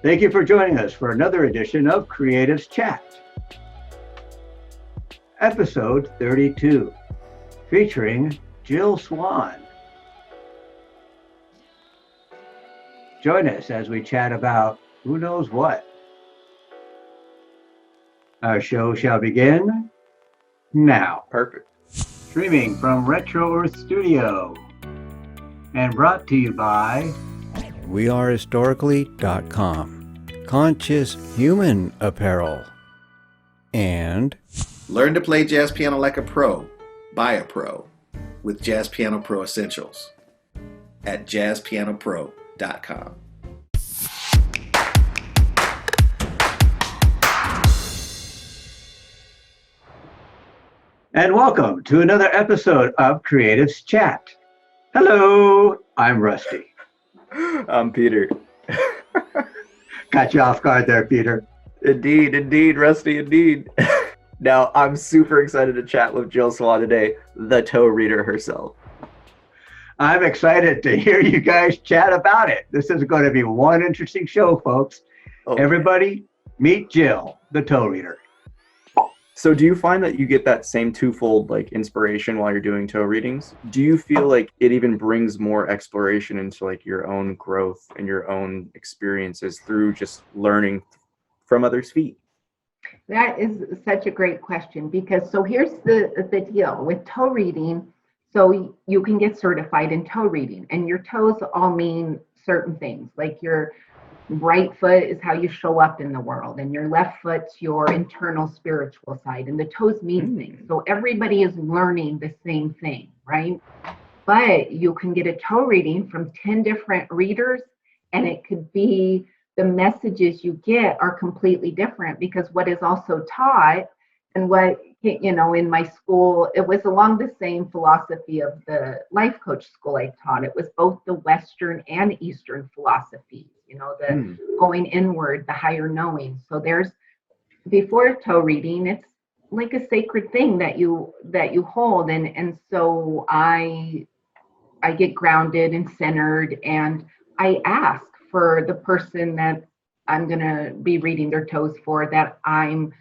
Thank you for joining us for another edition of Creatives Chat, episode 32, featuring Jill Swan. Join us as we chat about who knows what. Our show shall begin now. Perfect. Streaming from Retro Earth Studio and brought to you by wearehistorically.com, Conscious Human Apparel, and Learn to play jazz piano like a pro, by a pro, with Jazz Piano Pro Essentials at jazzpianopro.com. And welcome to another episode of Creatives Chat. Hello, I'm Rusty. I'm Peter. Got you off guard there, Peter. Indeed, Rusty, indeed. Now, I'm super excited to chat with Jill Swan today, the toe reader herself. I'm excited to hear you guys chat about it. This is going to be one interesting show, folks. Okay. Everybody, meet Jill, the toe reader. So do you find that you get that same twofold inspiration while you're doing toe readings? Do you feel like it even brings more exploration into your own growth and your own experiences through just learning from others' feet? That is such a great question, because here's the deal with toe reading. So you can get certified in toe reading, and your toes all mean certain things. Like your right foot is how you show up in the world, and your left foot's your internal spiritual side, and the toes mean things. So everybody is learning the same thing, right? But you can get a toe reading from 10 different readers, and it could be the messages you get are completely different, because what is also taught, and what, in my school, it was along the same philosophy of the life coach school I taught. It was both the Western and Eastern philosophies, the going inward, the higher knowing. So before toe reading, it's like a sacred thing that you hold. And so I get grounded and centered, and I ask for the person that I'm going to be reading their toes for, that I'm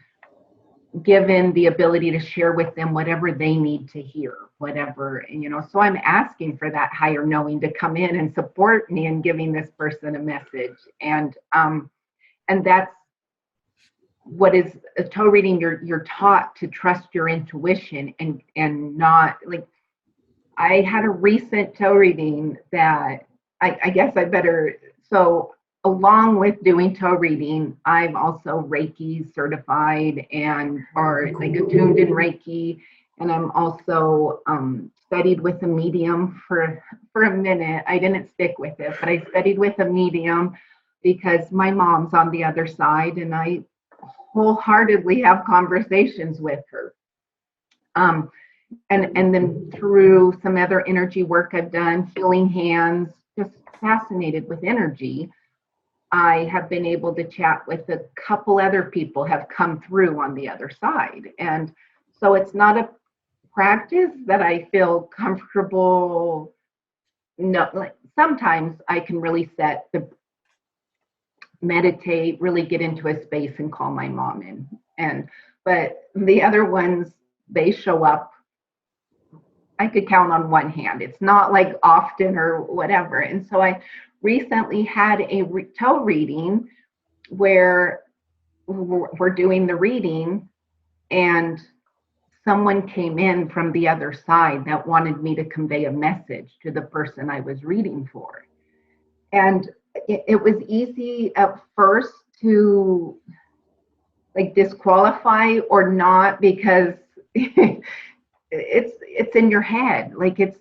given the ability to share with them whatever they need to hear, whatever, so I'm asking for that higher knowing to come in and support me in giving this person a message. And that's what is a toe reading. You're taught to trust your intuition and not I had a recent toe reading that I guess I better, so along with doing toe reading, I'm also Reiki certified or attuned in Reiki. And I'm also studied with a medium for a minute. I didn't stick with it, but I studied with a medium because my mom's on the other side, and I wholeheartedly have conversations with her. And then through some other energy work I've done, healing hands, just fascinated with energy, I have been able to chat with a couple other people have come through on the other side. And so it's not a practice that I feel comfortable. No, sometimes I can really meditate, really get into a space and call my mom in. But the other ones, they show up, I could count on one hand. It's not often or whatever. And so I recently had a toe reading where we're doing the reading, and someone came in from the other side that wanted me to convey a message to the person I was reading for. And it was easy at first to disqualify or not, because it's in your head.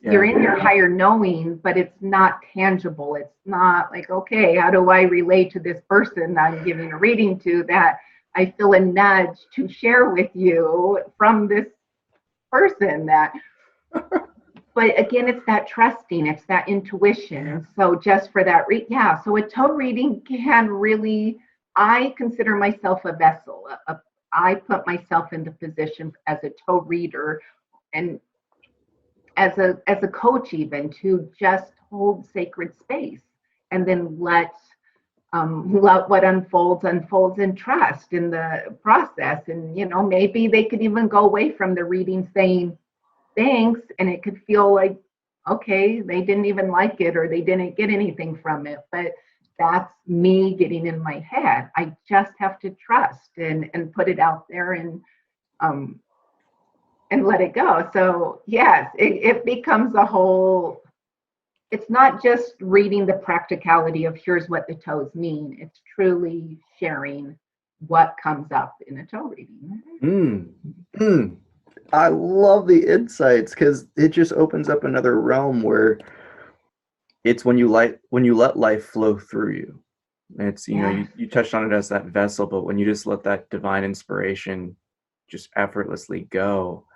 You're in your higher knowing, but it's not tangible. It's not okay, how do I relate to this person that I'm giving a reading to, that I feel a nudge to share with you from this person that but again, it's that trusting, it's that intuition. So just for that so a toe reading can really, I consider myself a vessel. I put myself in the position as a toe reader, and as a coach, even to just hold sacred space, and then let what unfolds in trust in the process. And, maybe they could even go away from the reading saying thanks, and it could feel like, okay, they didn't even like it or they didn't get anything from it. But that's me getting in my head. I just have to trust and put it out there um, and let it go. So yes, it becomes a whole, it's not just reading the practicality of here's what the toes mean. It's truly sharing what comes up in a toe reading. Mm. Mm. I love the insights because it just opens up another realm where it's when you let life flow through you. It's, Yes. you touched on it as that vessel, but when you just let that divine inspiration just effortlessly go,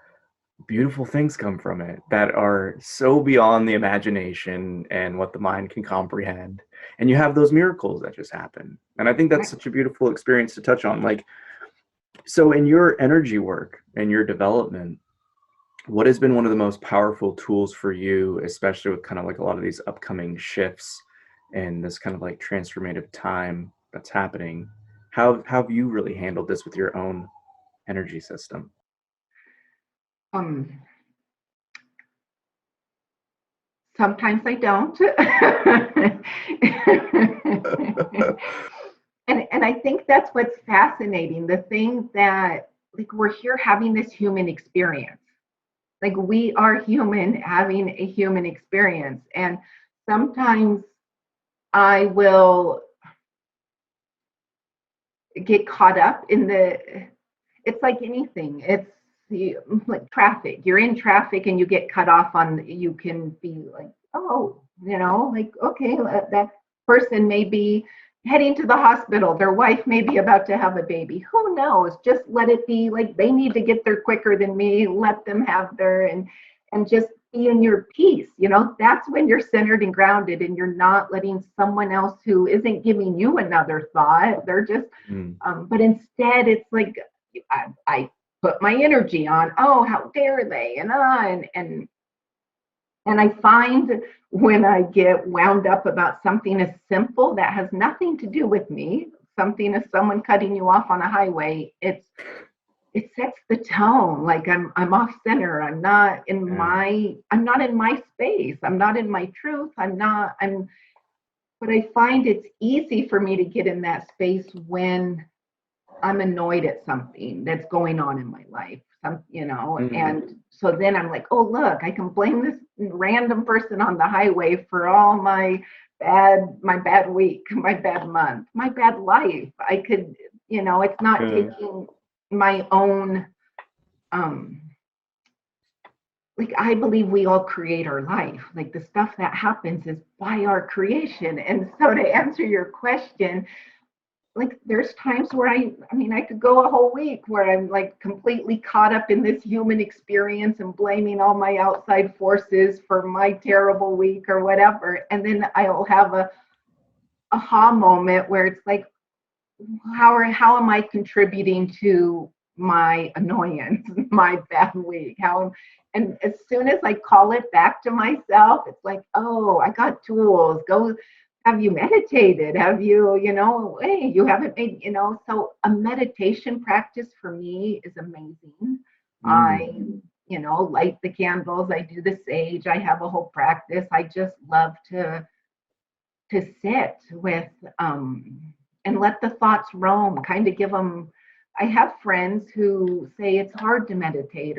beautiful things come from it that are so beyond the imagination and what the mind can comprehend. And you have those miracles that just happen. And I think that's such a beautiful experience to touch on. Like, so in your energy work and your development, what has been one of the most powerful tools for you, especially with kind of like a lot of these upcoming shifts and this kind of like transformative time that's happening? How have you really handled this with your own energy system? Um, Sometimes I don't. And I think that's what's fascinating. The thing that, like, we're here having this human experience. Like, we are human having a human experience. And sometimes I will get caught up in it's like anything. It's like traffic. You're in traffic and you get cut off you can be like, oh, like, okay, that person may be heading to the hospital. Their wife may be about to have a baby. Who knows? Just let it be. Like, they need to get there quicker than me. Let them have and just be in your peace. That's when you're centered and grounded and you're not letting someone else who isn't giving you another thought. They're just, but instead it's like, I put my energy on, oh, how dare they, and I find when I get wound up about something as simple that has nothing to do with me, something as someone cutting you off on a highway, it sets the tone. Like, I'm off center. I'm not in my space. I'm not in my truth. But I find it's easy for me to get in that space when I'm annoyed at something that's going on in my life, and so then I'm like, oh, look, I can blame this random person on the highway for all my bad week, my bad month, my bad life. I could, it's not taking my own, like, I believe we all create our life. Like, the stuff that happens is by our creation. And so to answer your question, like, there's times where I could go a whole week where I'm like completely caught up in this human experience and blaming all my outside forces for my terrible week or whatever. And then I'll have a aha moment where it's like, how am I contributing to my annoyance, my bad week? And as soon as I call it back to myself, it's like, oh, I got tools. Go. Have you meditated? Have you, hey, you haven't made, so a meditation practice for me is amazing. I, light the candles, I do the sage, I have a whole practice. I just love to sit with, and let the thoughts roam, kind of give them, I have friends who say it's hard to meditate,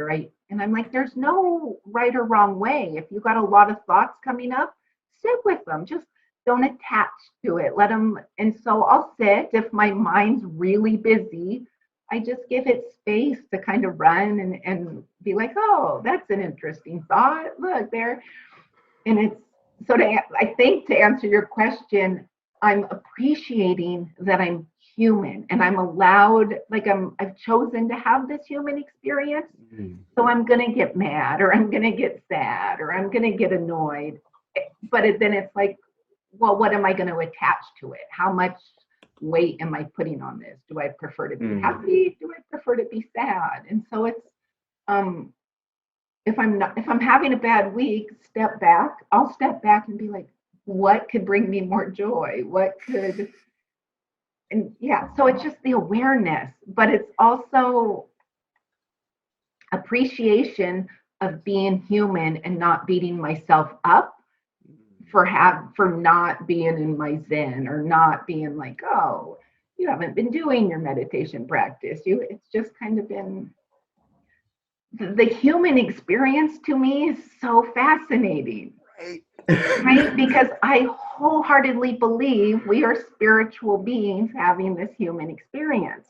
and I'm like, there's no right or wrong way. If you got a lot of thoughts coming up, sit with them. Just don't attach to it. Let them. And so I'll sit. If my mind's really busy, I just give it space to kind of run and be like, oh, that's an interesting thought. Look there. And it's so I think to answer your question, I'm appreciating that I'm human and I'm allowed, like, I've chosen to have this human experience. So I'm going to get mad, or I'm going to get sad, or I'm going to get annoyed. But then it's like, well, what am I going to attach to it? How much weight am I putting on this? Do I prefer to be happy? Do I prefer to be sad? And so it's, if I'm having a bad week, I'll step back and be like, what could bring me more joy? What could, And yeah, so it's just the awareness, but it's also appreciation of being human and not beating myself up for not being in my zen, or not being like, oh, you haven't been doing your meditation practice. It's just kind of been, the human experience to me is so fascinating. Right? Because I wholeheartedly believe we are spiritual beings having this human experience.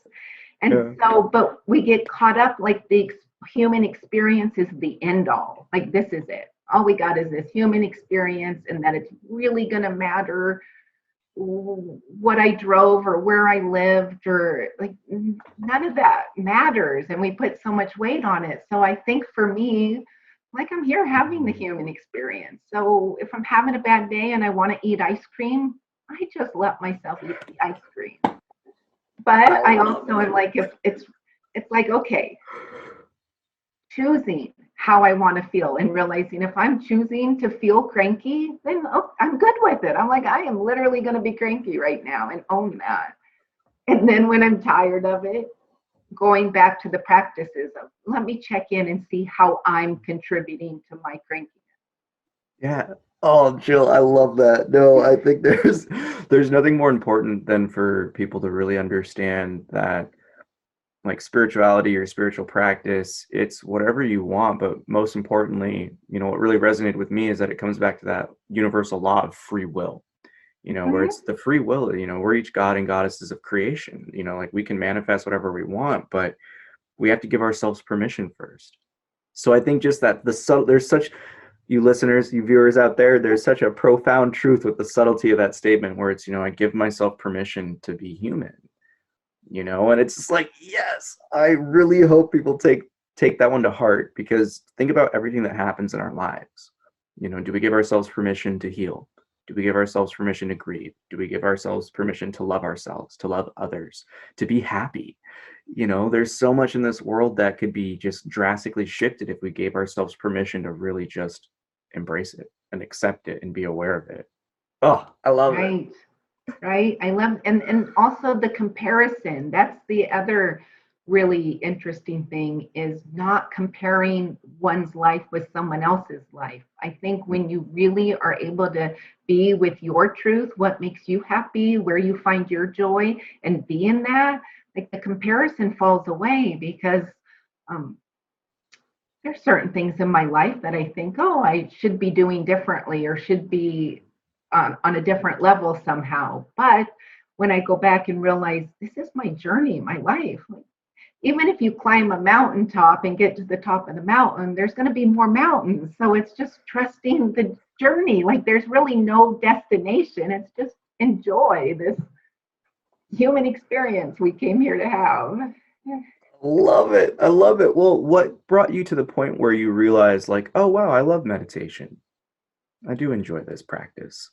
And Yeah. so, but we get caught up like the human experience is the end all. Like, this is it. All we got is this human experience, and that it's really going to matter what I drove or where I lived, or like, none of that matters. And we put so much weight on it. So I think for me, like, I'm here having the human experience. So if I'm having a bad day and I want to eat ice cream, I just let myself eat the ice cream. But I also am like, if it's like, okay, choosing how I want to feel, and realizing if I'm choosing to feel cranky, then I'm good with it. I'm like, I am literally going to be cranky right now, and own that. And then when I'm tired of it, going back to the practices of, let me check in and see how I'm contributing to my crankiness. Yeah. Oh, Jill, I love that. No, I think there's nothing more important than for people to really understand that, like, spirituality or spiritual practice, it's whatever you want, but most importantly, what really resonated with me is that it comes back to that universal law of free will. Where it's the free will, we're each god and goddesses of creation, like, we can manifest whatever we want, but we have to give ourselves permission first. So I think just that there's such, you listeners, you viewers out there, there's such a profound truth with the subtlety of that statement, where it's, I give myself permission to be human, and it's just like, yes, I really hope people take that one to heart, because think about everything that happens in our lives. Do we give ourselves permission to heal? Do we give ourselves permission to grieve? Do we give ourselves permission to love ourselves, to love others, to be happy? There's so much in this world that could be just drastically shifted if we gave ourselves permission to really just embrace it and accept it and be aware of it. Oh, I love it. Right. I love, and also the comparison. That's the other really interesting thing, is not comparing one's life with someone else's life. I think when you really are able to be with your truth, what makes you happy, where you find your joy, and be in that, like, the comparison falls away, because there's certain things in my life that I think, oh, I should be doing differently, or should be on a different level somehow. But when I go back and realize this is my journey, my life, even if you climb a mountaintop and get to the top of the mountain, there's going to be more mountains. So it's just trusting the journey. Like, there's really no destination. It's just enjoy this human experience we came here to have. Love it. I love it. Well, what brought you to the point where you realized, like, oh, wow, I love meditation. I do enjoy this practice.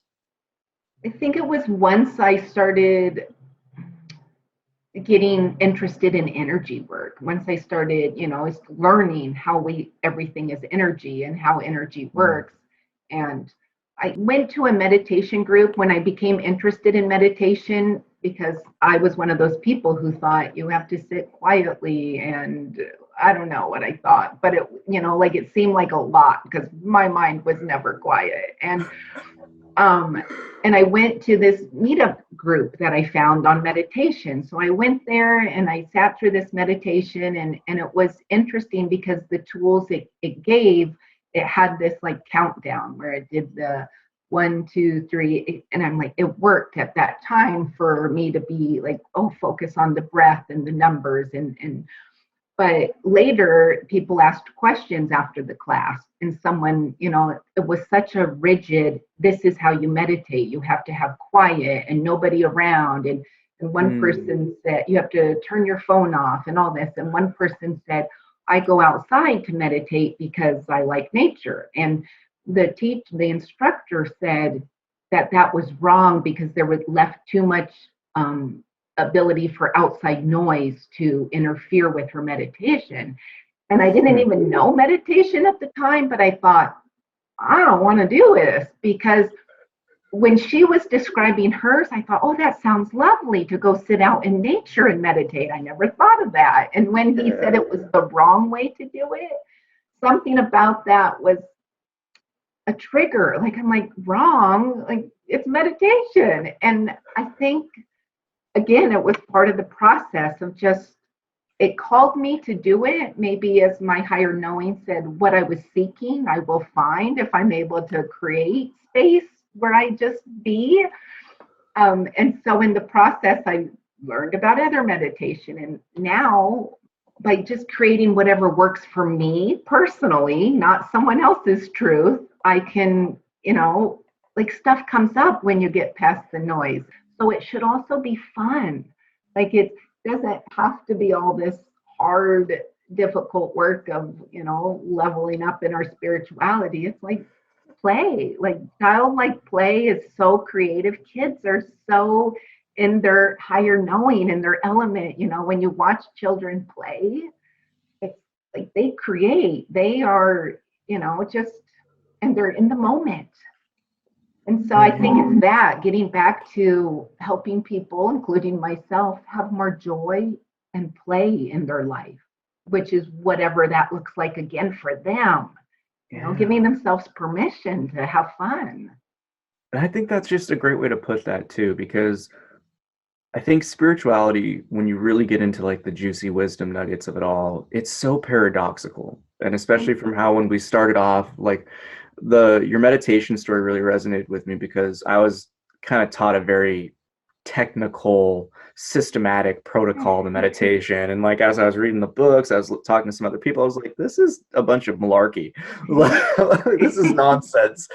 I think it was once I started getting interested in energy work. Once I started, learning how everything is energy and how energy works. And I went to a meditation group when I became interested in meditation, because I was one of those people who thought you have to sit quietly, and I don't know what I thought, but it, like, it seemed like a lot, because my mind was never quiet. And I went to this meetup group that I found on meditation. So I went there and I sat through this meditation, and it was interesting because the tools it gave, it had this like countdown where it did the 1, 2, 3, and I'm like, it worked at that time for me to be like, oh, focus on the breath and the numbers, but later people asked questions after the class, and someone, it was such a rigid, this is how you meditate, you have to have quiet and nobody around, and one person said you have to turn your phone off and all this, and one person said, I go outside to meditate because I like nature. And the instructor said that was wrong, because there was left too much ability for outside noise to interfere with her meditation. And I didn't even know meditation at the time, but I thought, I don't want to do this, because when she was describing hers, I thought, oh, that sounds lovely to go sit out in nature and meditate. I never thought of that. And when he said it was the wrong way to do it, something about that was a trigger. Like, I'm like, wrong? Like, it's meditation. And I think, again, it was part of the process of just, it called me to do it. Maybe as my higher knowing said, what I was seeking, I will find if I'm able to create space where I just be. And so in the process, I learned about other meditation. And now, by just creating whatever works for me personally, not someone else's truth, I can, like, stuff comes up when you get past the noise. So it should also be fun. Like, it doesn't have to be all this hard, difficult work of, leveling up in our spirituality. It's like play, like childlike play is so creative. Kids are so in their higher knowing, in their element. When you watch children play, it's like they create, they are, just, and they're in the moment. And so I think it's that, getting back to helping people, including myself, have more joy and play in their life, which is whatever that looks like again for them, giving themselves permission to have fun. And I think that's just a great way to put that too, because I think spirituality, when you really get into like the juicy wisdom nuggets of it all, it's so paradoxical. And especially from how when we started off, like your meditation story really resonated with me, because I was kind of taught a very technical, systematic protocol to meditation. And like, as I was reading the books, I was talking to some other people, I was like, this is a bunch of malarkey. This is nonsense.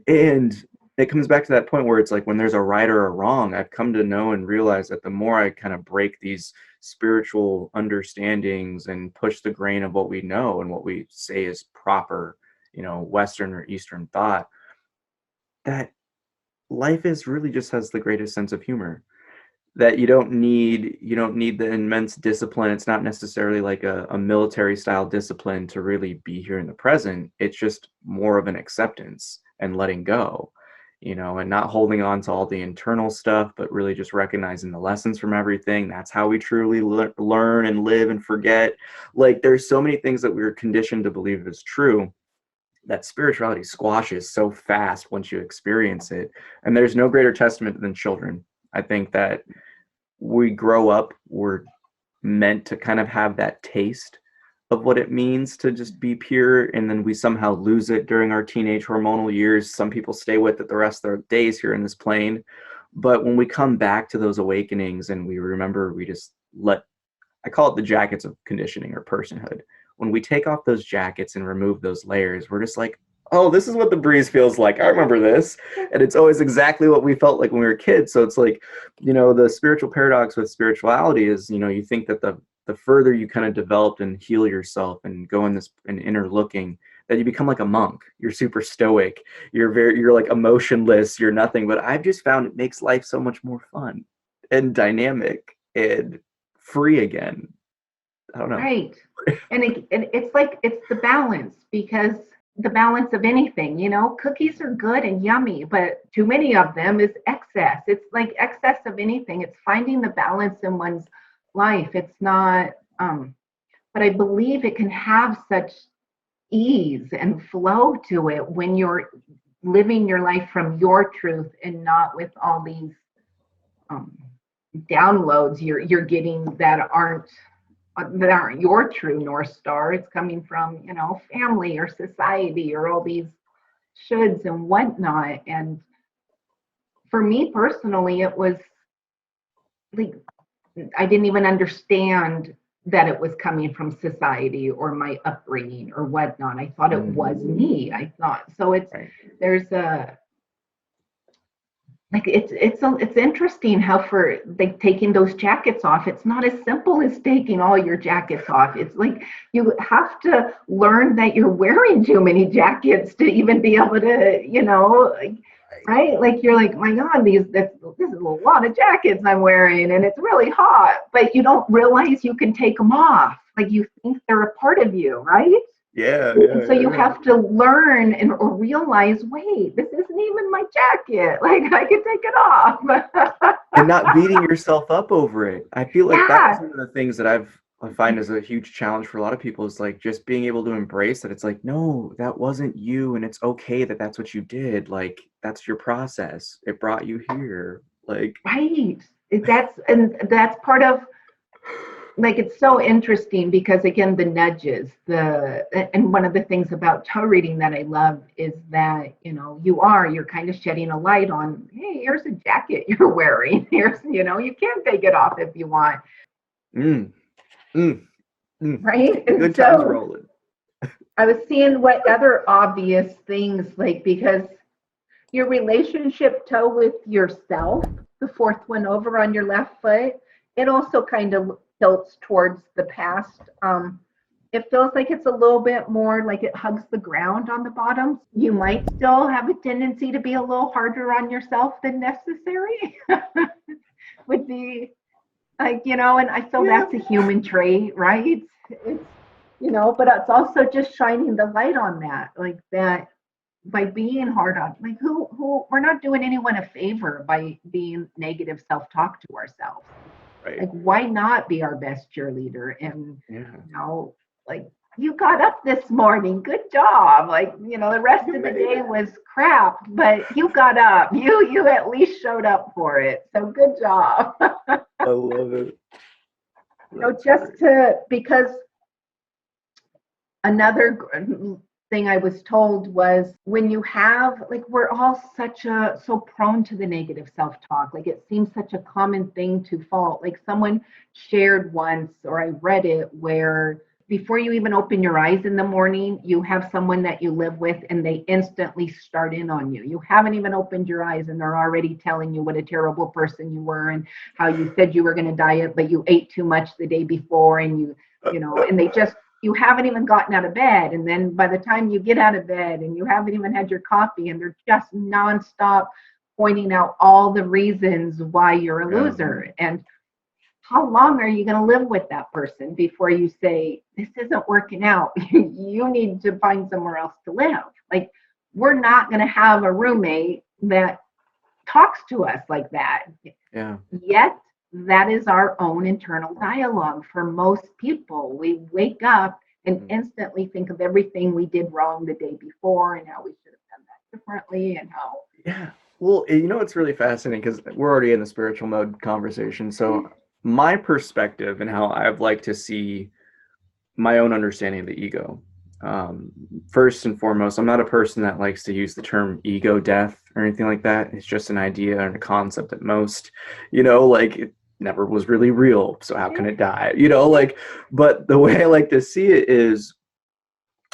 And it comes back to that point where it's like, when there's a right or a wrong, I've come to know and realize that the more I kind of break these spiritual understandings and push the grain of what we know and what we say is proper, Western or Eastern thought, that life is really just has the greatest sense of humor. That you don't need the immense discipline. It's not necessarily like a military style discipline to really be here in the present. It's just more of an acceptance and letting go, and not holding on to all the internal stuff, but really just recognizing the lessons from everything. That's how we truly learn and live and forget. Like, there's so many things that we were conditioned to believe is true that spirituality squashes so fast once you experience it. And there's no greater testament than children. I think that we grow up, we're meant to kind of have that taste of what it means to just be pure, and then we somehow lose it during our teenage hormonal years. Some people stay with it the rest of their days here in this plane. But when we come back to those awakenings and we remember, we just I call it the jackets of conditioning or personhood. When we take off those jackets and remove those layers, we're just like, oh, this is what the breeze feels like. I remember this. And it's always exactly what we felt like when we were kids. So it's like, the spiritual paradox with spirituality is, you think that the further you kind of develop and heal yourself and go in this and inner looking, that you become like a monk. You're super stoic. You're like emotionless. You're nothing. But I've just found it makes life so much more fun and dynamic and free again. I don't know. Right. And it's like, it's the balance, because the balance of anything, cookies are good and yummy, but too many of them is excess. It's like excess of anything. It's finding the balance in one's life. It's not, but I believe it can have such ease and flow to it when you're living your life from your truth and not with all these downloads you're getting that aren't your true North Star. It's coming from, family or society or all these shoulds and whatnot. And for me personally, it was like, I didn't even understand that it was coming from society or my upbringing or whatnot. I thought it was me. I thought, so it's, there's a, like, it's interesting how for like taking those jackets off, it's not as simple as taking all your jackets off. It's like you have to learn that you're wearing too many jackets to even be able to, right? Like, you're like, my God, this is a lot of jackets I'm wearing and it's really hot, but you don't realize you can take them off. Like, you think they're a part of you, right? Yeah, And so you yeah. have to learn and or realize, wait, this isn't even my jacket. Like I can take it off. And not beating yourself up over it. I feel like that's Yeah, one of the things that I find is a huge challenge for a lot of people is like just being able to embrace that it's like, no, that wasn't you, and it's okay that that's what you did. Like that's your process. It brought you here. Like, right. That's part of, like, it's so interesting because again the nudges, the and one of the things about toe reading that I love is that you're kind of shedding a light on, hey, here's a jacket you're wearing, here's, you can take it off if you want, mm, mm, right? the And good times so rolling. I was seeing what other obvious things, like, because your relationship toe with yourself, the fourth one over on your left foot, it also kind of tilts towards the past. It feels like it's a little bit more like it hugs the ground on the bottom. You might still have a tendency to be a little harder on yourself than necessary. Would be like, and I feel Yeah. that's a human trait, right? It's, but it's also just shining the light on that, like that by being hard on, like, who we're not doing anyone a favor by being negative self-talk to ourselves. Right. Like, why not be our best cheerleader? And Yeah. like, you got up this morning, good job. Like, the rest You of the made day it. was crap, but you got up, you at least showed up for it, so good job. I love it. That's Just great. to, because another thing I was told was, when you have, like, we're all so prone to the negative self-talk. Like, it seems such a common thing to fault. Like, someone shared once, or I read it, where before you even open your eyes in the morning, you have someone that you live with and they instantly start in on you. You haven't even opened your eyes and they're already telling you what a terrible person you were, and how you said you were going to diet, but you ate too much the day before, and and they just, you haven't even gotten out of bed. And then by the time you get out of bed and you haven't even had your coffee, and they're just nonstop pointing out all the reasons why you're a Yeah. loser. And how long are you going to live with that person before you say, this isn't working out? You need to find somewhere else to live. Like, we're not going to have a roommate that talks to us like that. Yeah. Yet, that is our own internal dialogue for most people. We wake up and instantly think of everything we did wrong the day before and how we should have done that differently and how. Yeah. Well, it's really fascinating because we're already in the spiritual mode conversation. So my perspective and how I've like to see my own understanding of the ego. Um, First and foremost, I'm not a person that likes to use the term ego death or anything like that. It's just an idea and a concept at most. Like it never was really real. So how can it die? Like, but the way I like to see it is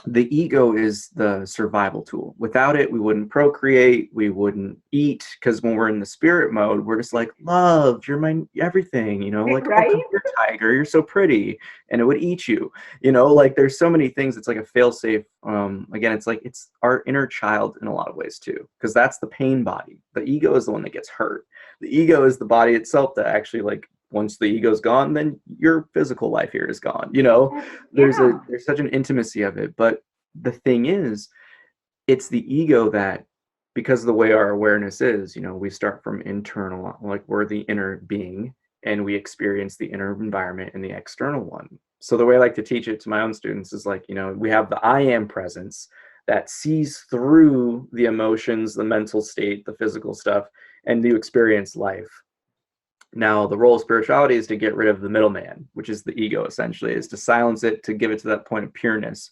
the ego is the survival tool. Without it, we wouldn't procreate, we wouldn't eat, because when we're in the spirit mode, we're just like, love, you're my everything, like, oh, Right? come here, tiger, you're so pretty, and it would eat you, like there's so many things. It's like a fail-safe. Again, it's like it's our inner child in a lot of ways too, because that's the pain body. The ego is the one that gets hurt. The ego is the body itself that actually, like, once the ego's gone, then your physical life here is gone. Yeah. There's such an intimacy of it. But the thing is, it's the ego that, because of the way our awareness is, we start from internal, like we're the inner being, and we experience the inner environment and the external one. So the way I like to teach it to my own students is like, we have the I am presence that sees through the emotions, the mental state, the physical stuff, and you experience life. Now, the role of spirituality is to get rid of the middleman, which is the ego, essentially, is to silence it, to give it to that point of pureness,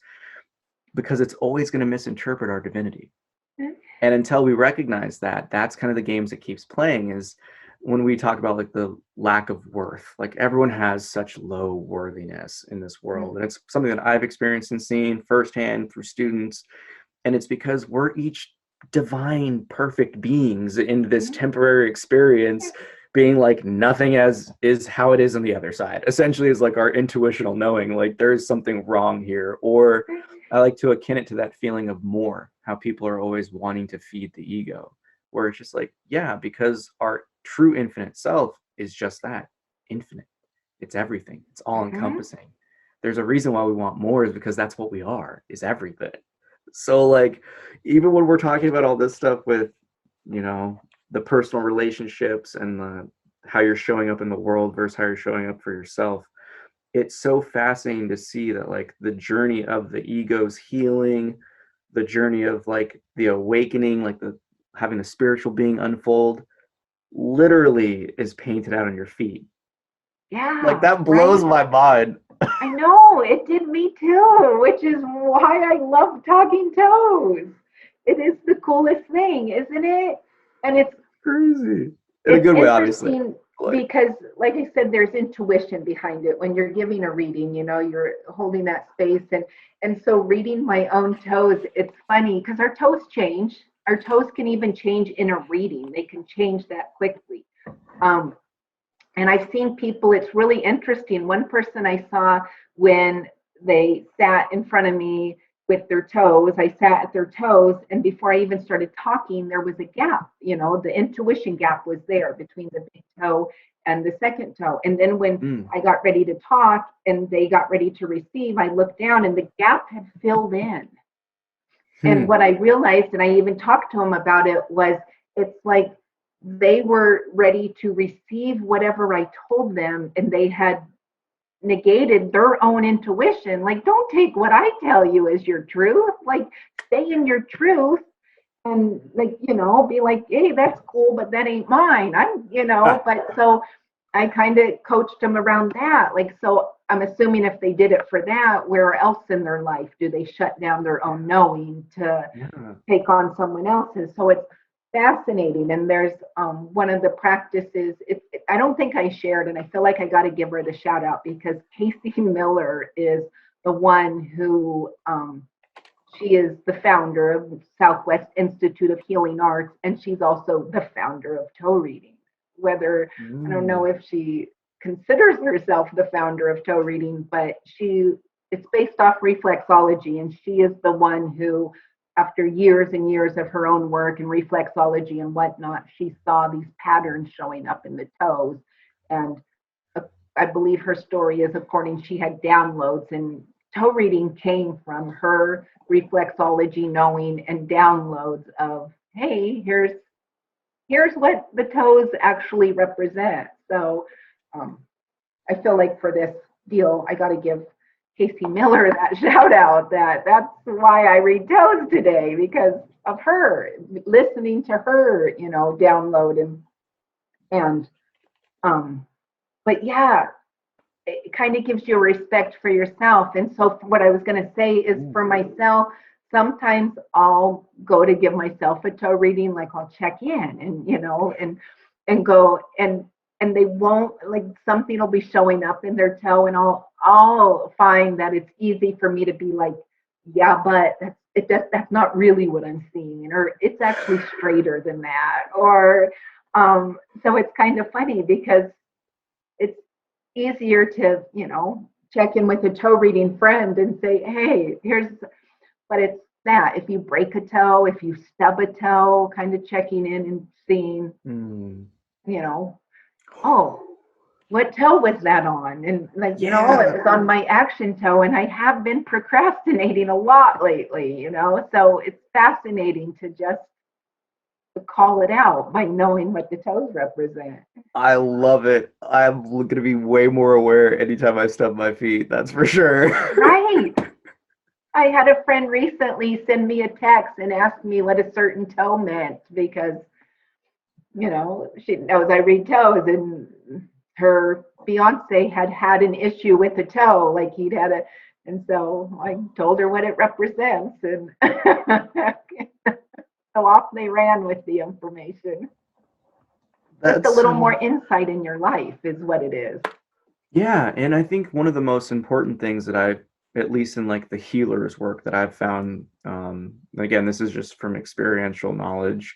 because it's always going to misinterpret our divinity. And until we recognize that, that's kind of the games it keeps playing, is when we talk about like the lack of worth. Like, everyone has such low worthiness in this world. And it's something that I've experienced and seen firsthand through students. And it's because we're each divine, perfect beings in this temporary experience, being like nothing as is how it is on the other side. Essentially, is like our intuitional knowing, like there is something wrong here. Or I like to akin it to that feeling of more, how people are always wanting to feed the ego, where it's just like, yeah, because our true infinite self is just that, infinite. It's everything. It's all encompassing. there's a reason why we want more, is because that's what we are, is everything. So like, even when we're talking about all this stuff with, you know, the personal relationships and the how you're showing up in the world versus how you're showing up for yourself, it's so fascinating to see that like the journey of the ego's healing, the journey of like the awakening, like the having the spiritual being unfold, literally is painted out on your feet. Like Yeah, that blows right. my mind. I know, it did me too, which is why I love talking toes. It is the coolest thing, isn't it? And Crazy. In a it's good way, obviously. interesting Like, because, like I said, there's intuition behind it. When you're giving a reading, you know, you're holding that space, and so reading my own toes, it's funny because our toes change. Our toes can even change in a reading. They can change that quickly. Um, and I've seen people, it's really interesting. One person I saw, when they sat in front of me with their toes, I sat at their toes, and before I even started talking, there was a gap. You know, the intuition gap was there between the big toe and the second toe. And then when mm, I got ready to talk and they got ready to receive, I looked down and the gap had filled in. And hmm, what I realized, and I even talked to them about it, was it's like they were ready to receive whatever I told them, and they had negated their own intuition. Like, don't take what I tell you as your truth. Like, stay in your truth and, like, you know, be like, hey, that's cool, but that ain't mine. I'm, you know, ah, but so I kind of coached them around that. Like, so I'm assuming if they did it for that, where else in their life do they shut down their own knowing to yeah. take on someone else's? So it's fascinating. And there's one of the practices, I don't think I shared, and I feel like I got to give her the shout out because Casey Miller is the one who, she is the founder of the Southwest Institute of Healing Arts, and she's also the founder of toe reading. Whether, I don't know Mm, if she considers herself the founder of toe reading, but it's based off reflexology, and she is the one who, after years and years of her own work and reflexology and whatnot, she saw these patterns showing up in the toes. And I believe her story is, according, she had downloads, and toe reading came from her reflexology knowing and downloads of, hey, here's what the toes actually represent. So um, I feel like for this deal, I got to give Casey Miller that shout out. That's why I read toes today, because of her, listening to her, you know, download and um, but yeah, it kind of gives you a respect for yourself. And so what I was going to say is, mm, for myself, sometimes I'll go to give myself a toe reading, like I'll check in and, you know, and go and they won't, like, something will be showing up in their toe, and I'll find that it's easy for me to be like, yeah, but that's not really what I'm seeing, or it's actually straighter than that, or so it's kind of funny because it's easier to, you know, check in with a toe reading friend and say, hey, here's, but it's that if you break a toe, if you stub a toe, kind of checking in and seeing, mm. you know, oh, what toe was that on? And like, no, it Yeah. was on my action toe, and I have been procrastinating a lot lately, you know, so it's fascinating to just call it out by knowing what the toes represent. I love it. I'm going to be way more aware anytime I stub my feet. That's for sure. Right. I had a friend recently send me a text and ask me what a certain toe meant because, you know, she knows I read toes, and her fiance had had an issue with a toe, like he'd had a, and so I told her what it represents, and so off they ran with the information. Just a That's little so, more insight in your life is what it is. yeah. And I think one of the most important things that I've, at least in like the healers work that I've found, again, this is just from experiential knowledge,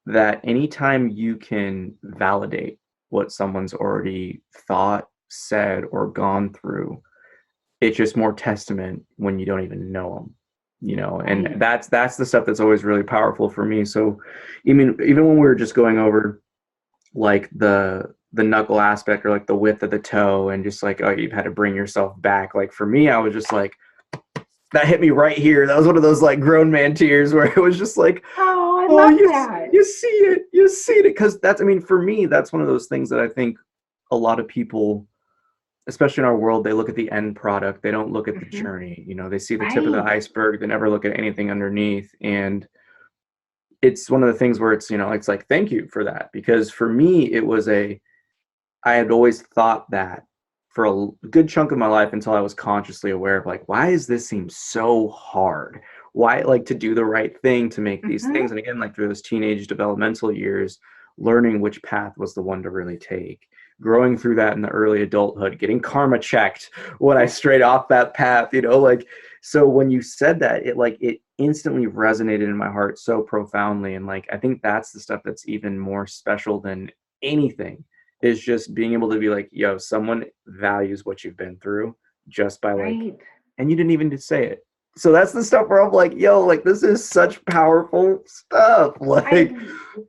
that anytime you can validate what someone's already thought, said, or gone through, it's just more testament when you don't even know them, you know. And Right. that's the stuff that's always really powerful for me. So even when we were just going over like the knuckle aspect or like the width of the toe and just like, oh, you've had to bring yourself back. Like for me, I was just like, that hit me right here. That was one of those like grown man tears where it was just like, Oh, I oh, love that. you see it. You see it. Because that's, I mean, for me, that's one of those things that I think a lot of people, especially in our world, they look at the end product. They don't look at the Mhm. journey. You know, they see the tip of the Right. iceberg. They never look at anything underneath. And it's one of the things where it's, you know, it's like, thank you for that. Because for me, it was I had always thought that for a good chunk of my life until I was consciously aware of like, why does this seem so hard? Why like to do the right thing to make these Mhm. things? And again, like through those teenage developmental years, learning which path was the one to really take. Growing through that in the early adulthood, getting karma checked when I strayed off that path, you know, like so when you said that, it instantly resonated in my heart so profoundly. And like I think that's the stuff that's even more special than anything is just being able to be like, yo, someone values what you've been through just by like, Right. and you didn't even just say it. So that's the stuff where I'm like, yo, like this is such powerful stuff. Like, I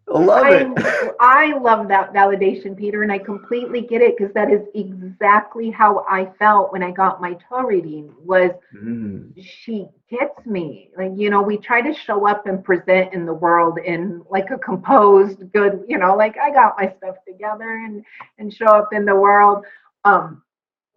I love it. I love that validation, Peter, and I completely get it because that is exactly how I felt when I got my toe reading. Was Mm, she gets me? Like, we try to show up and present in the world in like a composed, good, like I got my stuff together and show up in the world. Um,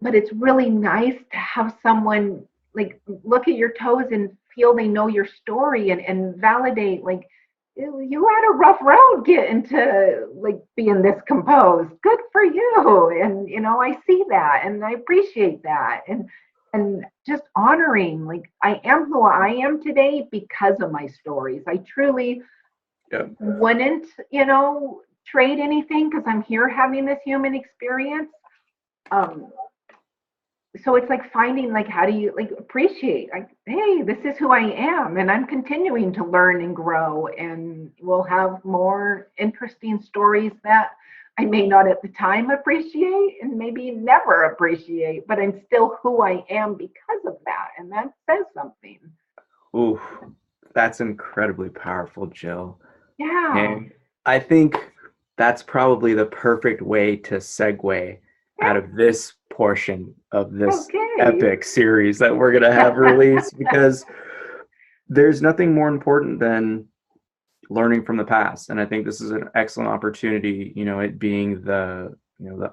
but it's really nice to have someone like look at your toes and feel they know your story and validate like you had a rough road getting to like being this composed. Good for you. And I see that and I appreciate that. And just honoring like I am who I am today because of my stories. I truly yeah. wouldn't, trade anything because I'm here having this human experience. Um, so it's like finding like how do you like appreciate like hey, this is who I am and I'm continuing to learn and grow and we'll have more interesting stories that I may not at the time appreciate and maybe never appreciate, but I'm still who I am because of that, and that says something. Ooh, that's incredibly powerful, Jill. Yeah. And I think that's probably the perfect way to segue out of this portion of this Okay. epic series that we're going to have released because there's nothing more important than learning from the past. And I think this is an excellent opportunity, you know, it being the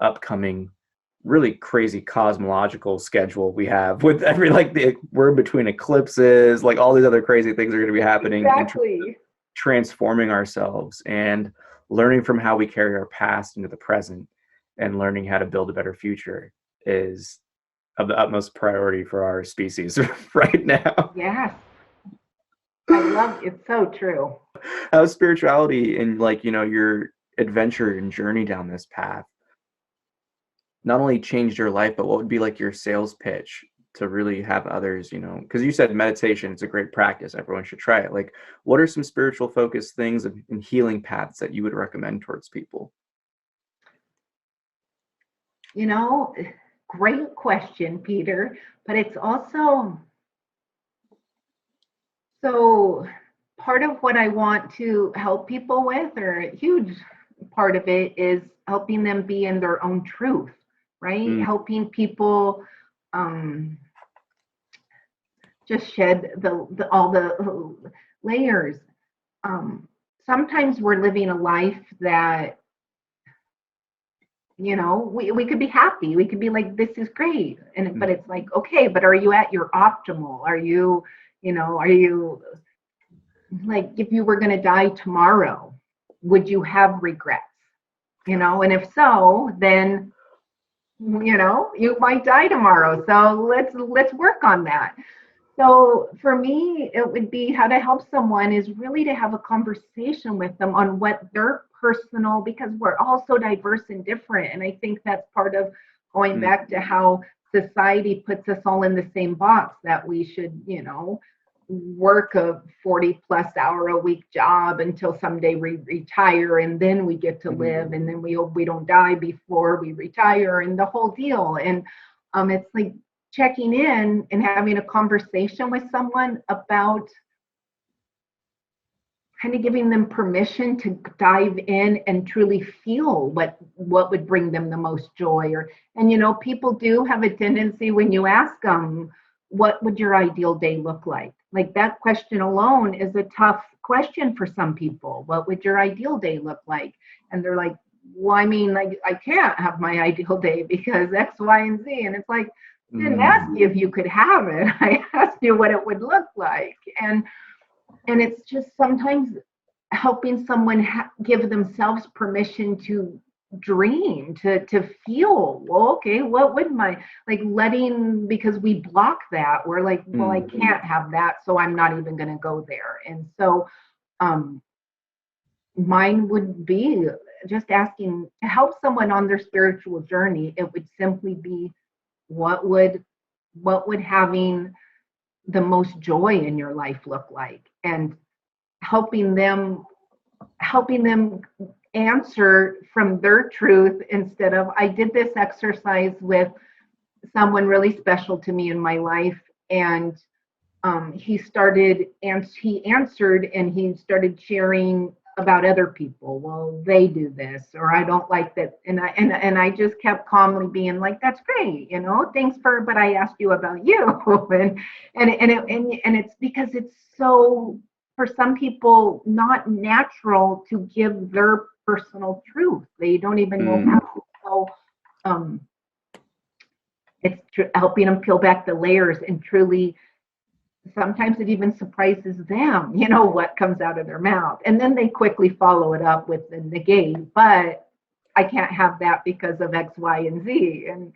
upcoming really crazy cosmological schedule we have with every we're in between eclipses, like all these other crazy things are going to be happening in Exactly. transforming ourselves and learning from how we carry our past into the present and learning how to build a better future is of the utmost priority for our species right now. Yes, I love it's so true. How spirituality and your adventure and journey down this path not only changed your life, but what would be like your sales pitch to really have others, because you said meditation is a great practice. Everyone should try it. Like, what are some spiritual focused things and healing paths that you would recommend towards people? You know, Great question, Peter. But it's also so part of what I want to help people with, or a huge part of it, is helping them be in their own truth, right? Mm, Helping people um, just shed all the layers. Um, Sometimes we're living a life that we could be happy, we could be like this is great, but mm, it's like okay, but are you at your optimal? Are you like if you were going to die tomorrow, would you have regrets? And if so, then you might die tomorrow, so let's work on that. So for me, it would be how to help someone is really to have a conversation with them on what their personal, because we're all so diverse and different. And I think that's part of going mm, back to how society puts us all in the same box, that we should, work a 40 plus hour a week job until someday we retire and then we get to mm, live and then we hope we don't die before we retire and the whole deal. And it's like checking in and having a conversation with someone about kind of giving them permission to dive in and truly feel what would bring them the most joy. And people do have a tendency, when you ask them, what would your ideal day look like? Like, that question alone is a tough question for some people. What would your ideal day look like? And they're like, well, I mean, like, I can't have my ideal day because X, Y, and Z. And it's like, I didn't ask you if you could have it. I asked you what it would look like. And it's just sometimes helping someone give themselves permission to dream, to feel, well, okay, what would because we block that. We're like, well, I can't have that, so I'm not even going to go there. And so mine would be just asking to help someone on their spiritual journey. It would simply be, what would having the most joy in your life look like? And helping them answer from their truth, instead of, I did this exercise with someone really special to me in my life, and he answered and he started sharing about other people. Well, they do this, or I don't like that. And I just kept calmly being like, that's great, thanks but I asked you about you. and it's because it's so, for some people, not natural to give their personal truth. They don't even know how. So it's helping them peel back the layers, and truly, sometimes it even surprises them, what comes out of their mouth. And then they quickly follow it up with the negate, but I can't have that because of X, Y, and Z. And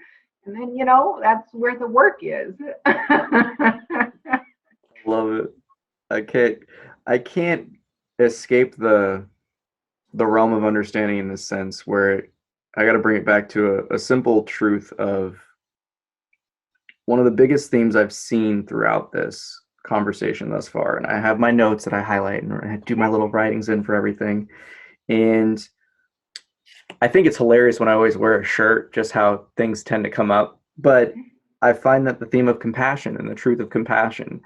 then, that's where the work is. Love it. I can't escape the realm of understanding, in this sense, where I got to bring it back to a simple truth of one of the biggest themes I've seen throughout this conversation thus far. And I have my notes that I highlight and I do my little writings in for everything. And I think it's hilarious when I always wear a shirt, just how things tend to come up. But I find that the theme of compassion and the truth of compassion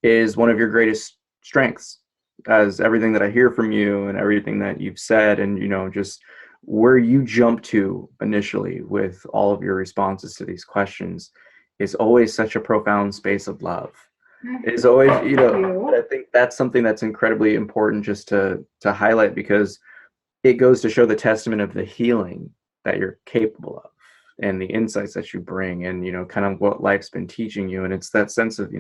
is one of your greatest strengths, as everything that I hear from you and everything that you've said, and just where you jump to initially with all of your responses to these questions is always such a profound space of love. It's always, I think that's something that's incredibly important just to highlight, because it goes to show the testament of the healing that you're capable of and the insights that you bring, and kind of what life's been teaching you. And it's that sense of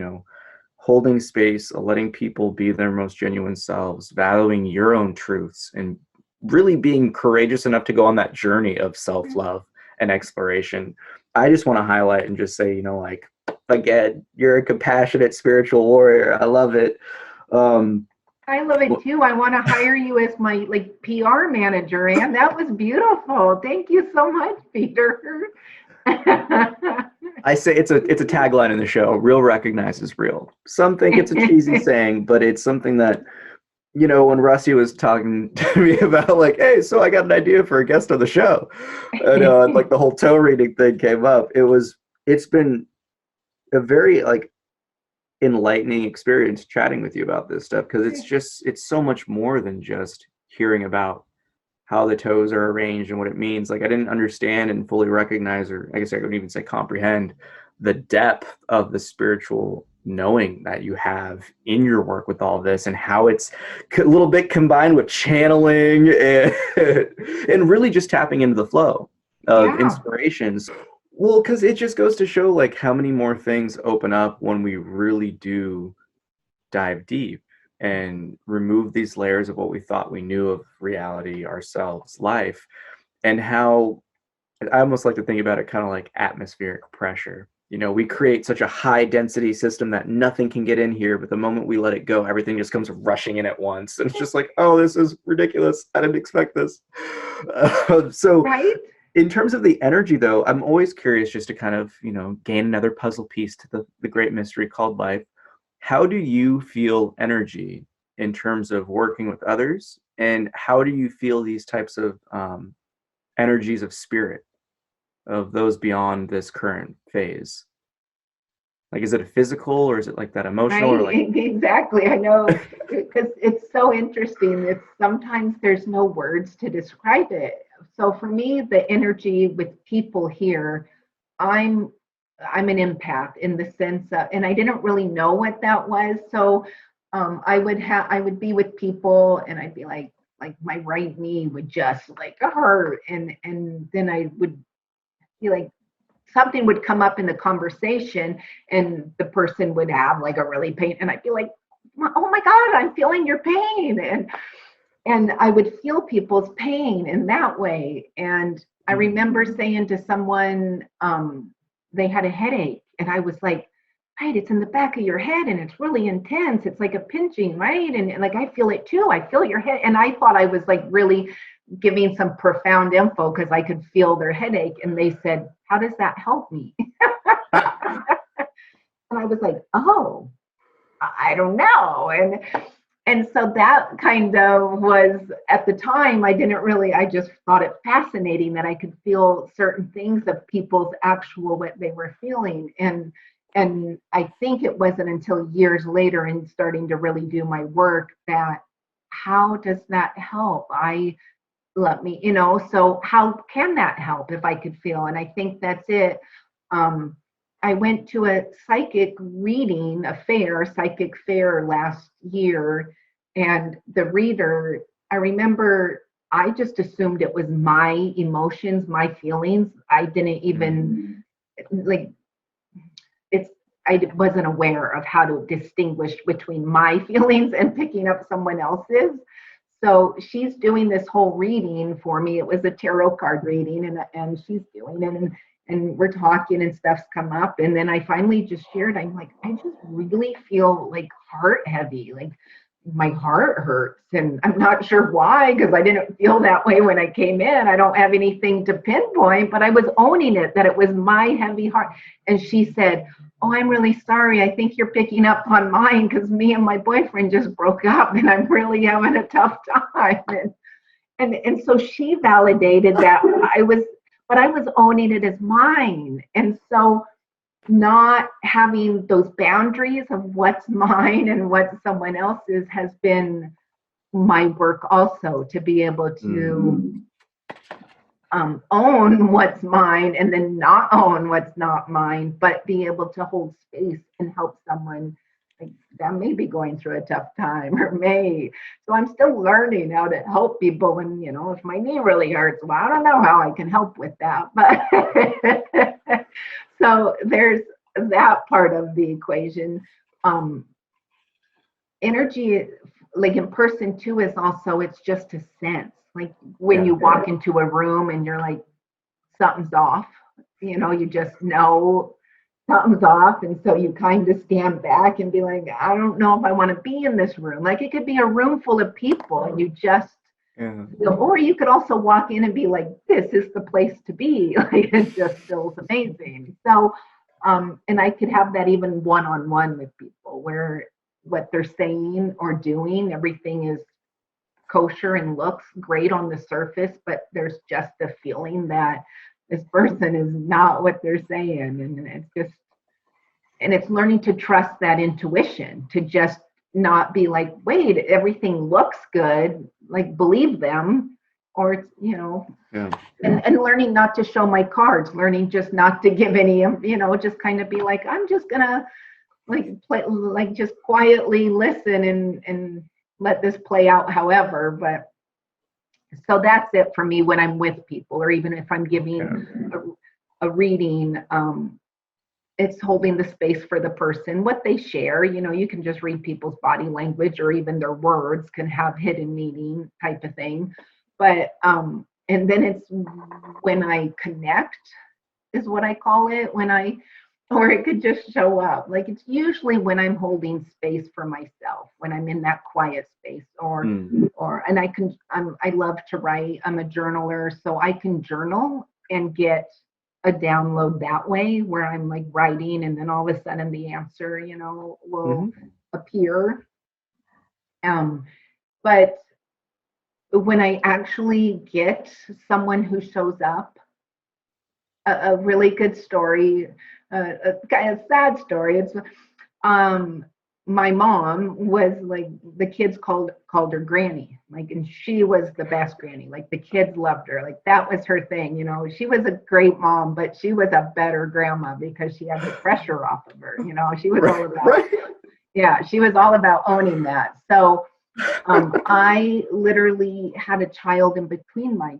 holding space, letting people be their most genuine selves, valuing your own truths, and really being courageous enough to go on that journey of self-love and exploration. I just want to highlight and just say, again, you're a compassionate spiritual warrior. I love it. I love it too. I want to hire you as my PR manager, and that was beautiful. Thank you so much, Peter. I say it's a tagline in the show. Real recognizes real. Some think it's a cheesy saying, but it's something that, when Rusty was talking to me about hey, so I got an idea for a guest on the show, and the whole toe reading thing came up. It's been a very enlightening experience chatting with you about this stuff, because it's so much more than just hearing about how the toes are arranged and what it means. I didn't understand and fully recognize, or I guess I could even say comprehend, the depth of the spiritual knowing that you have in your work with all this, and how it's a little bit combined with channeling and really just tapping into the flow of inspirations. Well, because it just goes to show how many more things open up when we really do dive deep and remove these layers of what we thought we knew of reality, ourselves, life, and how I almost like to think about it kind of like atmospheric pressure. We create such a high density system that nothing can get in here, but the moment we let it go, everything just comes rushing in at once. And it's just oh, this is ridiculous. I didn't expect this. So right? In terms of the energy, though, I'm always curious just to kind of, gain another puzzle piece to the great mystery called life. How do you feel energy in terms of working with others? And how do you feel these types of energies of spirit, of those beyond this current phase? Is it a physical, or is it that emotional? Right, exactly. I know. because it's so interesting. It's sometimes there's no words to describe it. So for me, the energy with people here, I'm I'm an empath in the sense of, and I didn't really know what that was. So I would be with people and I'd be like my right knee would just like hurt, and then I would be like something would come up in the conversation and the person would have like a really pain, and I'd be like, oh my God, I'm feeling your pain. And I would feel people's pain in that way. And I remember saying to someone, they had a headache, and I was like, right, it's in the back of your head and it's really intense. It's like a pinching, right? And like I feel it too. I feel your head. And I thought I was like really giving some profound info because I could feel their headache. And they said, how does that help me? And I was like, oh, I don't know. And so that kind of was, at the time, I didn't really, I just thought it fascinating that I could feel certain things of people's actual, what they were feeling. And I think it wasn't until years later and starting to really do my work that, how does that help? So how can that help if I could feel? And I think that's it. I went to a psychic fair last year, and the reader, I remember I just assumed it was my emotions, my feelings. I didn't even like I wasn't aware of how to distinguish between my feelings and picking up someone else's. So she's doing this whole reading for me. It was a tarot card reading, and she's doing it, and we're talking and stuff's come up. And then I finally just shared, I'm like, I just really feel like heart heavy, like my heart hurts. And I'm not sure why, because I didn't feel that way when I came in. I don't have anything to pinpoint, but I was owning it, that it was my heavy heart. And she said, oh, I'm really sorry. I think you're picking up on mine because me and my boyfriend just broke up and I'm really having a tough time. And so she validated that but I was owning it as mine. And so not having those boundaries of what's mine and what someone else's has been my work also, to be able to own what's mine and then not own what's not mine, but be able to hold space and help someone like that may be going through a tough time so I'm still learning how to help people when, if my knee really hurts, well, I don't know how I can help with that, but so there's that part of the equation. Energy, like in person too, is also, it's just a sense. Like when you walk into a room and you're like, something's off, you just know something's off. And so you kind of stand back and be like, I don't know if I want to be in this room. Like it could be a room full of people and you just, or you could also walk in and be like, this is the place to be. Like it just feels amazing. So, and I could have that even one-on-one with people where what they're saying or doing, everything is kosher and looks great on the surface, but there's just a feeling that this person is not what they're saying. And it's learning to trust that intuition, to just not be like, wait, everything looks good, like believe them, or it's, and learning not to show my cards, learning just not to give any, just kind of be like, I'm just gonna just quietly listen and let this play out however. But so that's it for me when I'm with people, or even if I'm giving a reading, it's holding the space for the person, what they share. You can just read people's body language, or even their words can have hidden meaning type of thing. But and then it's when I connect is what I call it, or it could just show up. Like it's usually when I'm holding space for myself, when I'm in that quiet space, and I love to write. I'm a journaler, so I can journal and get a download that way, where I'm like writing and then all of a sudden the answer, will appear. But when I actually get someone who shows up, a really good story, a sad story. It's my mom was like, the kids called her Granny, like, and she was the best Granny. Like the kids loved her. Like that was her thing, you know. She was a great mom, but she was a better grandma because she had the pressure off of her. You know, she was all about, Right. yeah, she was all about owning that. So I literally had a child in between my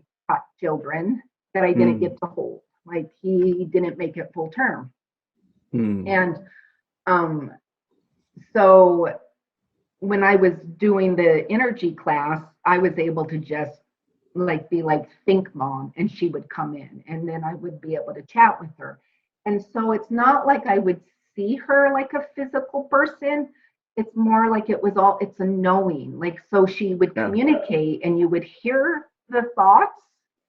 children that I didn't get to hold. Like he didn't make it full term. And so when I was doing the energy class, I was able to just like be like, think mom, and she would come in and then I would be able to chat with her. And so it's not like I would see her like a physical person. It's more like it's a knowing. Like, so she would communicate and you would hear the thoughts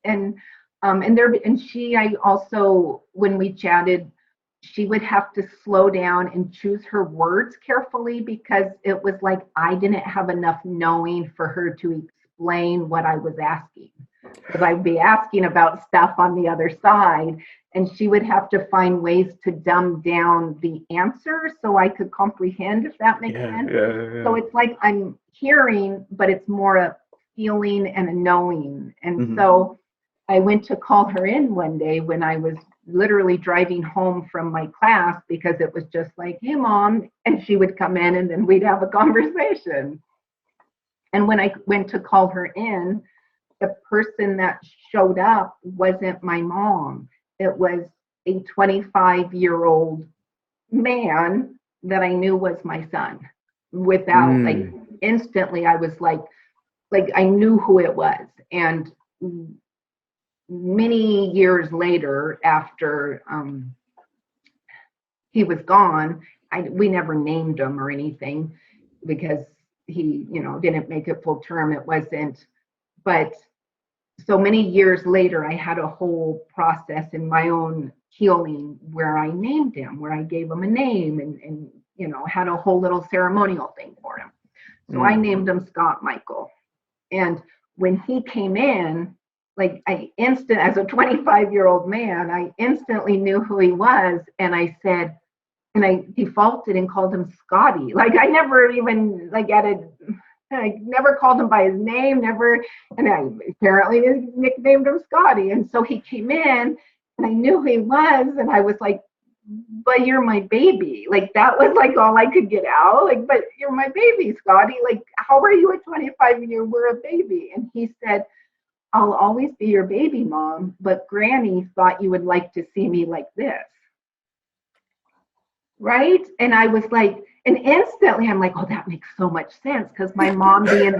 and I also, when we chatted, she would have to slow down and choose her words carefully because it was like I didn't have enough knowing for her to explain what I was asking. Because I'd be asking about stuff on the other side, and she would have to find ways to dumb down the answer so I could comprehend, if that makes sense. So it's like I'm hearing, but it's more a feeling and a knowing. And so I went to call her in one day when I was literally driving home from my class because it was just like, hey, mom. And she would come in and then we'd have a conversation. And when I went to call her in, the person that showed up wasn't my mom. It was a 25-year-old man that I knew was my son. Without like instantly, I was like I knew who it was. And many years later, after he was gone, we never named him or anything because he, you know, didn't make it full term. It wasn't, but so many years later, I had a whole process in my own healing where I named him, where I gave him a name and you know, had a whole little ceremonial thing for him. So I named him Scott Michael. And when he came in, like as a 25-year-old man, I instantly knew who he was. And I said, and I defaulted and called him Scotty. Like I never even I never called him by his name, and I apparently nicknamed him Scotty. And so he came in and I knew who he was. And I was like, but you're my baby. Like that was like all I could get out. Like, but you're my baby, Scotty. Like, how are you at 25 and you were a baby? And he said, I'll always be your baby, mom, but Granny thought you would like to see me like this. Right? And I was like, and instantly I'm like, oh, that makes so much sense because my mom being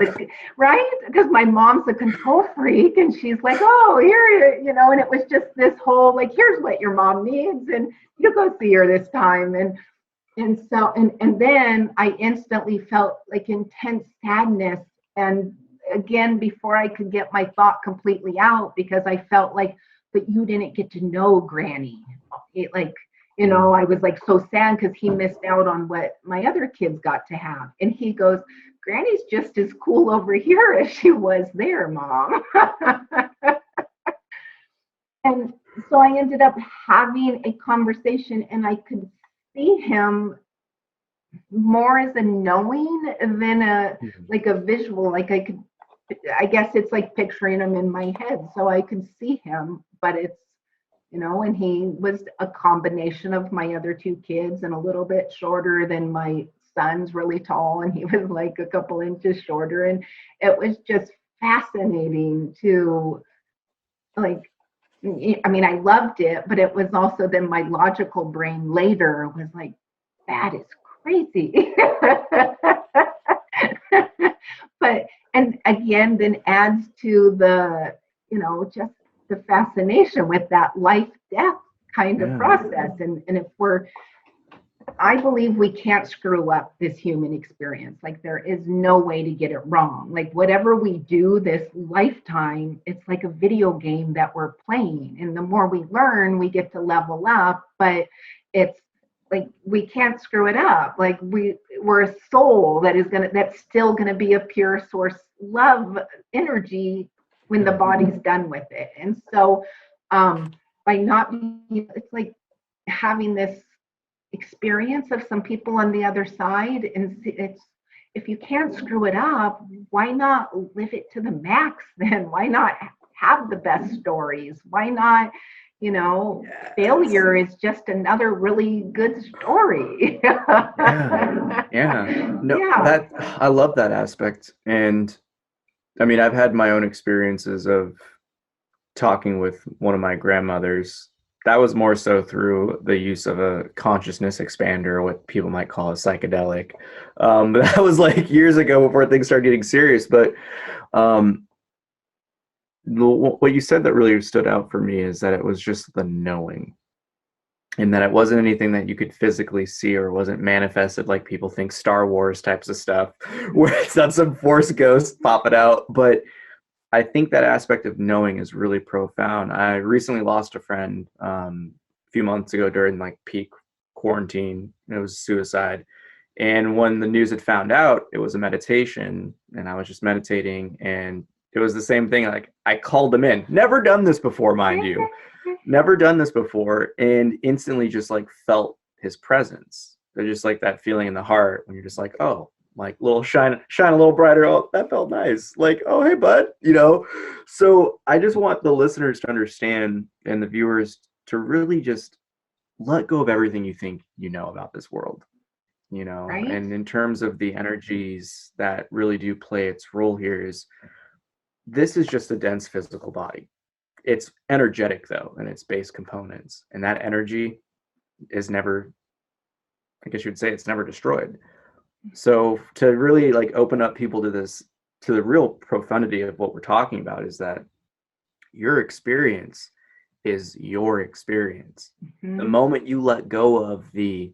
right? Because my mom's a control freak and she's like, oh, here, you know, and it was just this whole, like, here's what your mom needs and you go see her this time. And so, and then I instantly felt like intense sadness. And again, before I could get my thought completely out, because I felt like, but you didn't get to know Granny. You know, I was like so sad because he missed out on what my other kids got to have. And he goes, Granny's just as cool over here as she was there, mom. And so I ended up having a conversation and I could see him more as a knowing than like a visual. Like I guess it's like picturing him in my head. So I could see him, but it's, you know, and he was a combination of my other two kids and a little bit shorter than my son's really tall. And he was like a couple inches shorter. And it was just fascinating to like, I mean, I loved it, but it was also then my logical brain later was like, that is crazy. But, and again, then adds to the, you know, just the fascination with that life death kind of process. And if I believe we can't screw up this human experience. Like there is no way to get it wrong. Like whatever we do this lifetime, it's like a video game that we're playing. And the more we learn, we get to level up, but it's like, we can't screw it up. Like we're a soul that's still gonna be a pure source love energy when the body's done with it. And so by not being, it's like having this experience of some people on the other side. And it's, if you can't screw it up, why not live it to the max then? Why not have the best stories? Why not, failure is just another really good story. Yeah. No, Yeah. I love that aspect. And I mean, I've had my own experiences of talking with one of my grandmothers. That was more so through the use of a consciousness expander, what people might call a psychedelic. But that was like years ago before things started getting serious. But um, what you said that really stood out for me is that it was just the knowing, and that it wasn't anything that you could physically see or wasn't manifested like people think Star Wars types of stuff, where it's not some force ghost popping out. But I think that aspect of knowing is really profound. I recently lost a friend a few months ago during like peak quarantine. It was suicide. And when the news had found out, it was a meditation, and I was just meditating, and it was the same thing. Like, I called them in. Never done this before, mind you. Never done this before, and instantly just like felt his presence. There's just like that feeling in the heart when you're just like, oh, like little shine a little brighter. Oh, that felt nice. Like, oh, hey, bud, So I just want the listeners to understand, and the viewers to really just let go of everything you think you know about this world. Right. And in terms of the energies that really do play its role here, is this is just a dense physical body. It's energetic though, and its base components, and that energy is never, I guess you would say, it's never destroyed. So to really like open up people to this, to the real profundity of what we're talking about, is that your experience is your experience. The moment you let go of the,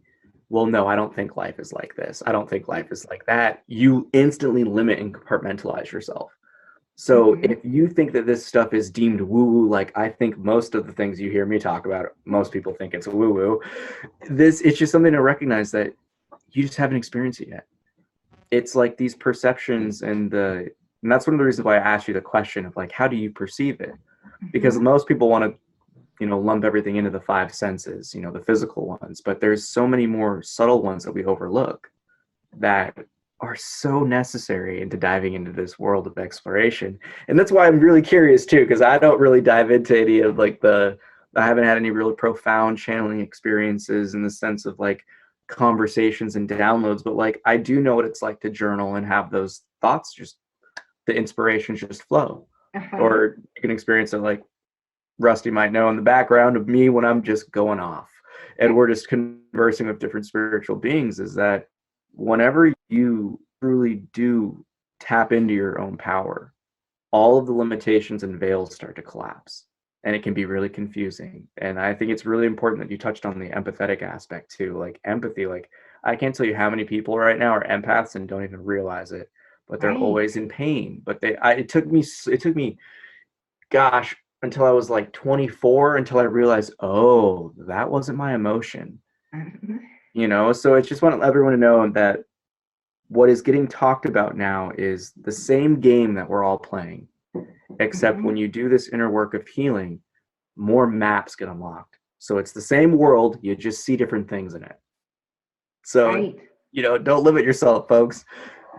well, no, I don't think life is like this, I don't think life is like that, you instantly limit and compartmentalize yourself. So if you think that this stuff is deemed woo-woo, like I think most of the things you hear me talk about, most people think it's woo-woo, it's just something to recognize that you just haven't experienced it yet. It's like these perceptions, and that's one of the reasons why I asked you the question of like, how do you perceive it? Because most people want to, lump everything into the five senses, the physical ones, but there's so many more subtle ones that we overlook that are so necessary into diving into this world of exploration. And that's why I'm really curious too, because I don't really dive into any of like I haven't had any really profound channeling experiences in the sense of like conversations and downloads, but like I do know what it's like to journal and have those thoughts, just the inspirations just flow. Or you can experience it like Rusty might know in the background of me when I'm just going off and we're just conversing with different spiritual beings, is that whenever you truly do tap into your own power, all of the limitations and veils start to collapse, and it can be really confusing. And I think it's really important that you touched on the empathetic aspect too. Like empathy, like I can't tell you how many people right now are empaths and don't even realize it, but they're always in pain. But it took me, gosh, until I was like 24 until I realized, oh, that wasn't my emotion. So it's just want everyone to know that what is getting talked about now is the same game that we're all playing, except when you do this inner work of healing, more maps get unlocked. So it's the same world, you just see different things in it. So, don't limit yourself, folks.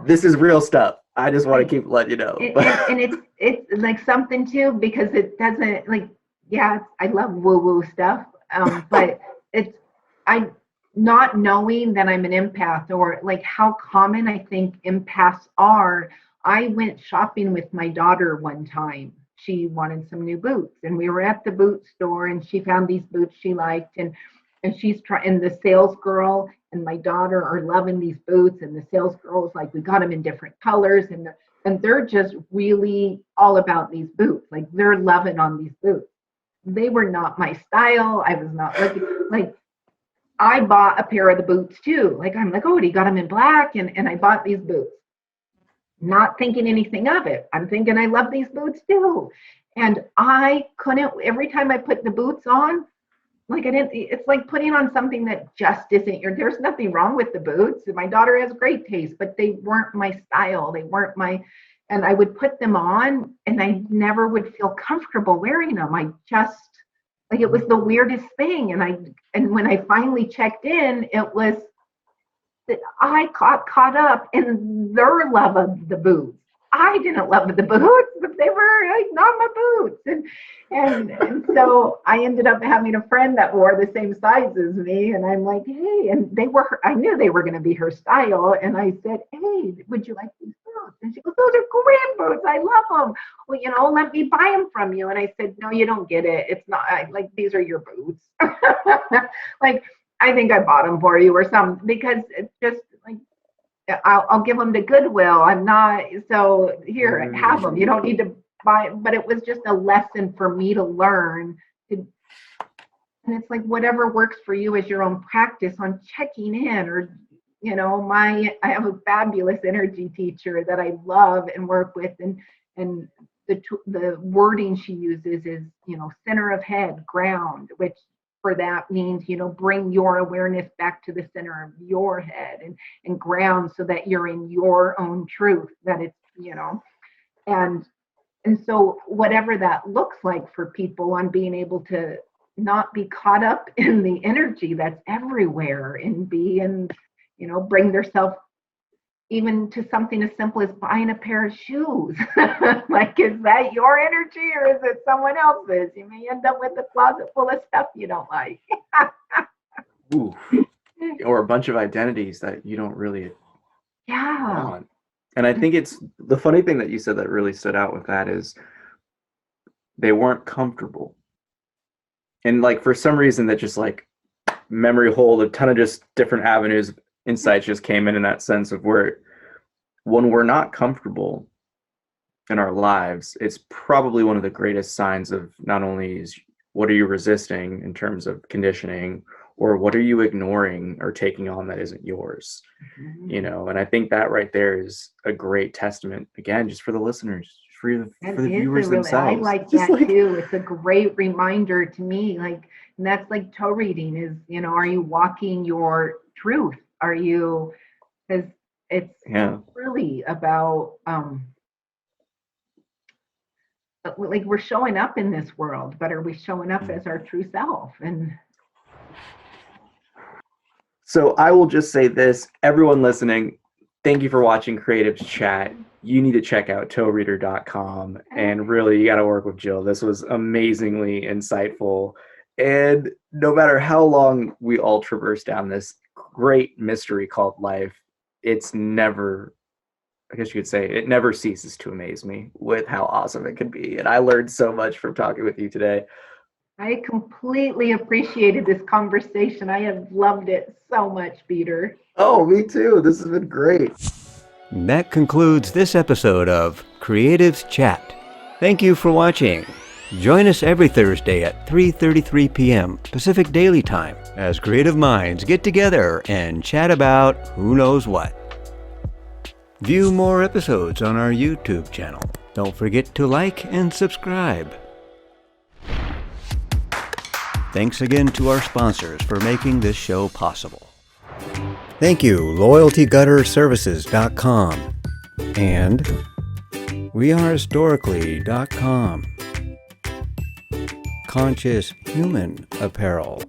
This is real stuff. I just want to keep letting you know. And it's like something too, because it doesn't like, yeah, I love woo-woo stuff, but I not knowing that I'm an empath, or like how common I think empaths are. I went shopping with my daughter one time. She wanted some new boots, and we were at the boot store, and she found these boots she liked, and she's trying, and the sales girl and my daughter are loving these boots, and the sales girl is like, we got them in different colors, and they're just really all about these boots. Like they're loving on these boots. They were not my style. I was not looking like. I bought a pair of the boots too. Like I'm like, oh, he got them in black, and I bought these boots, not thinking anything of it. I'm thinking I love these boots too, and I couldn't. Every time I put the boots on, like I didn't, it's like putting on something that just isn't there's nothing wrong with the boots. My daughter has great taste, but they weren't my style. They weren't and I would put them on and I never would feel comfortable wearing them. I just Like it was the weirdest thing. And when I finally checked in, it was that I caught up in their love of the boots. I didn't love the boots, but they were like not my boots. And so I ended up having a friend that wore the same size as me. And I'm like, hey, and I knew they were going to be her style. And I said, hey, would you like these boots? And she goes, those are great boots. I love them. Well, let me buy them from you. And I said, no, you don't get it. It's not like, these are your boots. Like, I think I bought them for you or something, because it's just like, I'll give them to Goodwill. I'm not, so here, have them. You don't need to buy, but it was just a lesson for me to learn. And it's like, whatever works for you is your own practice on checking in, or, I have a fabulous energy teacher that I love and work with. And the wording she uses is, center of head, ground, which for that means, bring your awareness back to the center of your head and ground, so that you're in your own truth, that it's, and so whatever that looks like for people, on being able to not be caught up in the energy that's everywhere, and bring theirself even to something as simple as buying a pair of shoes. Like, is that your energy or is it someone else's? You may end up with a closet full of stuff you don't like. Ooh. Or a bunch of identities that you don't really want. And I think it's the funny thing that you said that really stood out with that is they weren't comfortable. And like, for some reason, that just like memory hold, a ton of just different avenues, insights just came in that sense of where, when we're not comfortable in our lives, it's probably one of the greatest signs of not only is what are you resisting in terms of conditioning, or what are you ignoring or taking on that isn't yours. And I think that right there is a great testament, again, just for the listeners, for the viewers themselves. I like that too. It's a great reminder to me, like, and that's like toe reading is, are you walking your truth? Are you, because it's really about like, we're showing up in this world, but are we showing up as our true self? And so I will just say this, everyone listening, thank you for watching Creatives Chat. You need to check out toereader.com, and really, you got to work with Jill. This was amazingly insightful. And no matter how long we all traverse down this great mystery called life, it's never, I guess you could say, it never ceases to amaze me with how awesome it could be. And I learned so much from talking with you today. I completely appreciated this conversation. I have loved it so much, Peter. Oh, me too. This has been great. That concludes this episode of Creatives Chat. Thank you for watching. Join us every Thursday at 3:33 p.m. Pacific Daily Time as creative minds get together and chat about who knows what. View more episodes on our YouTube channel. Don't forget to like and subscribe. Thanks again to our sponsors for making this show possible. Thank you, LoyaltyGutterServices.com and WeAreHistorically.com. Conscious Human Apparel.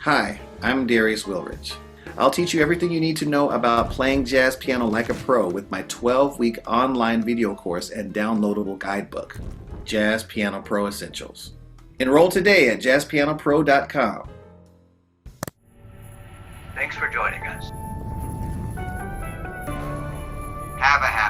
Hi, I'm Darius Wilrich. I'll teach you everything you need to know about playing jazz piano like a pro with my 12-week online video course and downloadable guidebook, Jazz Piano Pro Essentials. Enroll today at jazzpianopro.com. Thanks for joining us. Have a happy